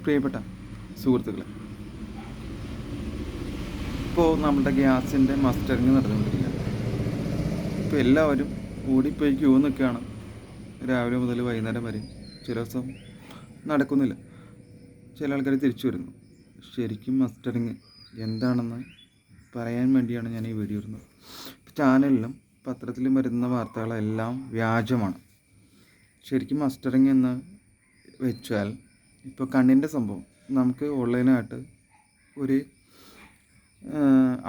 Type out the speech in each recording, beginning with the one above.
പ്രിയപ്പെട്ട സുഹൃത്തുക്കളെ, ഇപ്പോൾ നമ്മുടെ ഗ്യാസിൻ്റെ മസ്റ്ററിങ് നടന്നുകൊണ്ടിരിക്കുകയാണ്. ഇപ്പോൾ എല്ലാവരും ഓടിപ്പോയി ക്യൂ നിൽക്കുകയാണ് രാവിലെ മുതൽ വൈകുന്നേരം വരെ. ചില ദിവസം നടക്കുന്നില്ല, ചില ആൾക്കാർ തിരിച്ചു വരുന്നു. ശരിക്കും മസ്റ്ററിങ് എന്താണെന്ന് പറയാൻ വേണ്ടിയാണ് ഞാൻ ഈ വീഡിയോ ഇടുന്നത്. ചാനലിലും പത്രത്തിലും വരുന്ന വാർത്തകളെല്ലാം വ്യാജമാണ്. ശരിക്കും മസ്റ്ററിങ് എന്ന് വെച്ചാൽ ഇപ്പോൾ കണ്ണിൻ്റെ സംഭവം നമുക്ക് ഓൺലൈനായിട്ട് ഒരു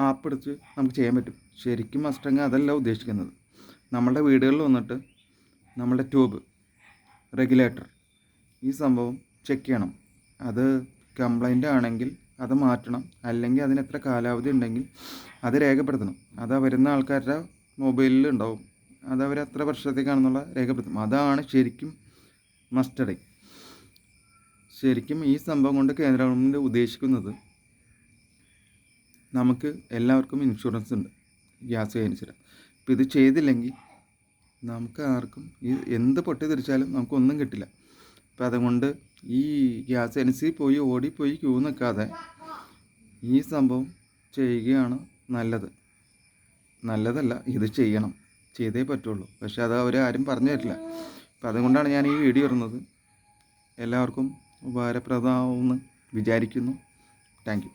ആപ്പ് എടുത്ത് നമുക്ക് ചെയ്യാൻ പറ്റും. ശരിക്കും മസ്റ്ററിങ് അതല്ല ഉദ്ദേശിക്കുന്നത്. നമ്മളുടെ വീടുകളിൽ വന്നിട്ട് നമ്മളുടെ ട്യൂബ് റെഗുലേറ്റർ ഈ സംഭവം ചെക്ക് ചെയ്യണം. അത് കംപ്ലൈൻ്റ് ആണെങ്കിൽ അത് മാറ്റണം, അല്ലെങ്കിൽ അതിന് എത്ര കാലാവധി ഉണ്ടെങ്കിൽ അത് രേഖപ്പെടുത്തണം. അത് വരുന്ന ആൾക്കാരുടെ മൊബൈലിൽ ഉണ്ടാവും. അത് അവർ എത്ര വർഷത്തേക്കാണെന്നുള്ള രേഖപ്പെടുത്തും. അതാണ് ശരിക്കും മസ്റ്ററിങ്. ശരിക്കും ഈ സംഭവം കൊണ്ട് കേന്ദ്ര ഗവൺമെൻറ് ഉദ്ദേശിക്കുന്നത്, നമുക്ക് എല്ലാവർക്കും ഇൻഷുറൻസ് ഉണ്ട് ഗ്യാസ് ഏജൻസിയുടെ. ഇപ്പോൾ ഇത് ചെയ്തില്ലെങ്കിൽ നമുക്ക് ആർക്കും എന്ത് പൊട്ടി തിരിച്ചാലും നമുക്കൊന്നും കിട്ടില്ല. അപ്പോൾ അതുകൊണ്ട് ഈ ഗ്യാസ് ഏജൻസി ഓടിപ്പോയി ക്യൂ നിൽക്കാതെ ഈ സംഭവം ചെയ്യുകയാണ് നല്ലതല്ല, ഇത് ചെയ്യണം, ചെയ്തേ പറ്റുള്ളൂ. പക്ഷേ അത് അവരാരും പറഞ്ഞു തരില്ല. അപ്പോൾ അതുകൊണ്ടാണ് ഞാൻ ഈ വീഡിയോ ഇടുന്നത്. എല്ലാവർക്കും ഉപകാരപ്രദമാവുമെന്ന് വിചാരിക്കുന്നു. Thank you.